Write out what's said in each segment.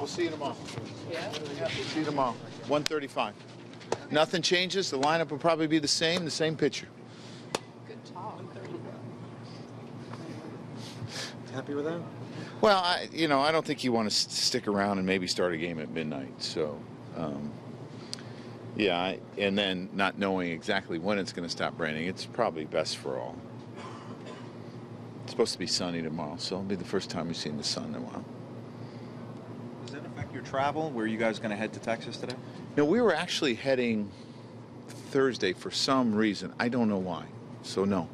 We'll see you tomorrow. Yeah? Yeah, we'll see you tomorrow. 1:35. Nothing changes. The lineup will probably be the same pitcher. Good talk. Happy with that? Well, I don't think you want to stick around and maybe start a game at midnight. So, yeah, and then not knowing exactly when it's going to stop raining, it's probably best for all. It's supposed to be sunny tomorrow, so it'll be the first time we've seen the sun in a while. Does that affect your travel? Were you guys going to head to Texas today? No, we were actually heading Thursday for some reason. I don't know why. So, no.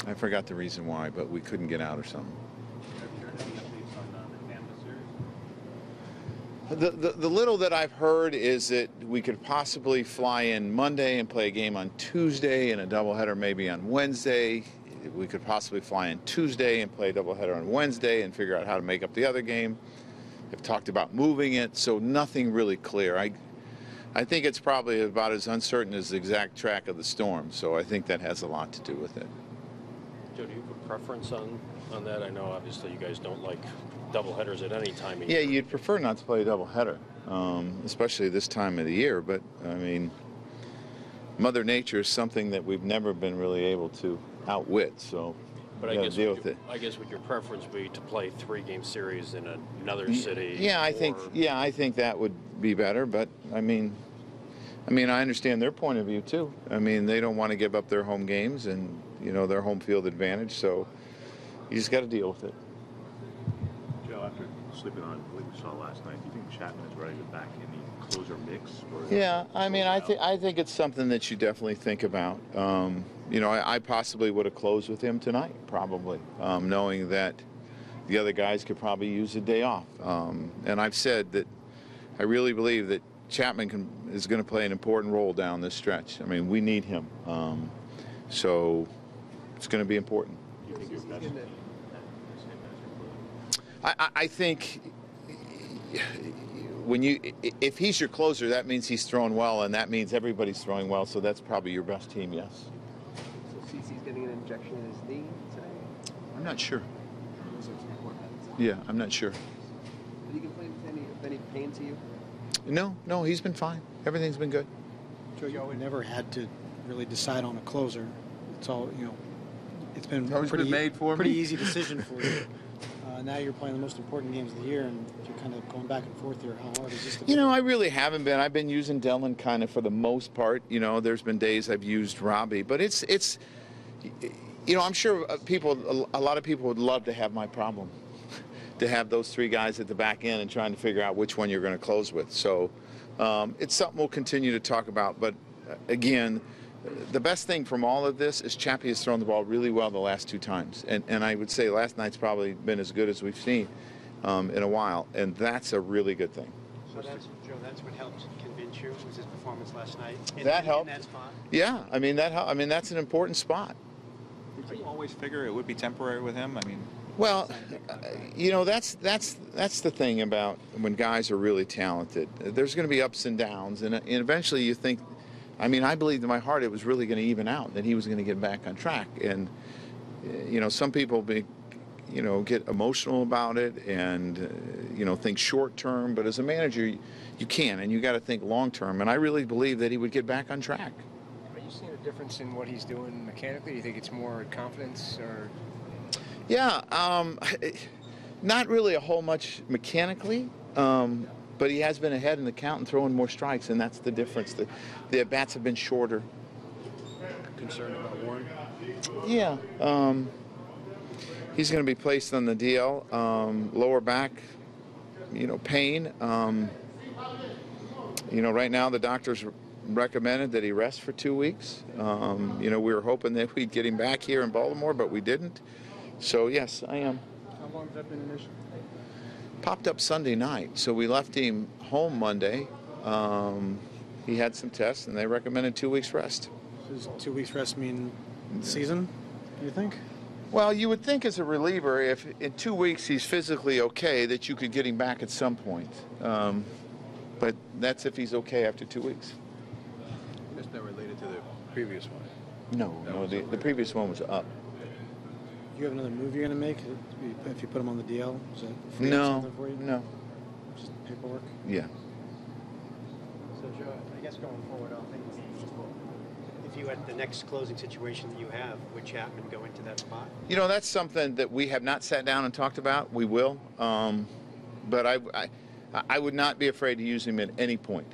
I forgot the reason why, but we couldn't get out or something. The little that I've heard is that we could possibly fly in Monday and play a game on Tuesday and a doubleheader maybe on Wednesday. We could possibly fly in Tuesday and play a doubleheader on Wednesday and figure out how to make up the other game. They've talked about moving it, so nothing really clear. I think it's probably about as uncertain as the exact track of the storm, so I think that has a lot to do with it. Joe, do you have a preference on that? I know obviously you guys don't like doubleheaders at any time of year. Yeah, you'd prefer not to play a doubleheader, especially this time of the year, but I mean, Mother Nature is something that we've never been really able to outwit, so but I guess would your preference be to play 3-game series in another city? Yeah, I think that would be better, but I mean I understand their point of view too. I mean, they don't want to give up their home games and their home field advantage, so you just got to deal with it. Joe, after sleeping on what we saw last night, do you think Chapman is ready to back in the closer mix? Yeah, I mean, I think it's something that you definitely think about. I possibly would have closed with him tonight, probably, knowing that the other guys could probably use a day off. And I've said that I really believe that Chapman is going to play an important role down this stretch. I mean, we need him. So it's going to be important. Do you think you're best? I think if he's your closer, that means he's throwing well, and that means everybody's throwing well, so that's probably your best team, yes. So CC's getting an injection in his knee today? I'm not sure. Yeah, I'm not sure. Did he complain with any pain to you? No, he's been fine. Everything's been good. Joe, you never had to really decide on a closer. It's all, it's been pretty easy decision for you. Now you're playing the most important games of the year, and you're kind of going back and forth here. How hard is this to be? I really haven't been. I've been using Dylan kind of for the most part. There's been days I've used Robbie, but it's I'm sure a lot of people would love to have my problem, to have those 3 guys at the back end and trying to figure out which one you're going to close with. So it's something we'll continue to talk about. But again, the best thing from all of this is Chappie has thrown the ball really well the last 2 times. And I would say last night's probably been as good as we've seen in a while. And that's a really good thing. So that's what helped convince you, was his performance last night? That helped. In that spot? Yeah, I mean, that's an important spot. Did you always figure it would be temporary with him? I mean, well, that's the thing about when guys are really talented. There's going to be ups and downs, and eventually you think, I believed in my heart it was really going to even out, that he was going to get back on track. And, some people get emotional about it and, think short term. But as a manager, you can, and you got to think long term. And I really believe that he would get back on track. Are you seeing a difference in what he's doing mechanically? Do you think it's more confidence or? Yeah, not really a whole much mechanically. But he has been ahead in the count and throwing more strikes, and that's the difference. The at-bats have been shorter. Concerned about Warren? Yeah. He's going to be placed on the DL. Lower back, pain. Right now the doctors recommended that he rest for 2 weeks. We were hoping that we'd get him back here in Baltimore, but we didn't. So, yes, I am. How long has that been an issue? Popped up Sunday night, so we left him home Monday. He had some tests, and they recommended 2 weeks rest. Does 2 weeks rest mean season, do you think? Well, you would think as a reliever, if in 2 weeks he's physically okay, that you could get him back at some point. But that's if he's okay after 2 weeks. That's not related to the previous one. No, the previous one was up. you have another move you're going to make if you put him on the DL? Is that free up No, something for you? no. Just paperwork? Yeah. So, Joe, I guess going forward, all things being equal, if you had the next closing situation that you have, would Chapman go into that spot? You know, that's something that we have not sat down and talked about. We will. But I would not be afraid to use him at any point.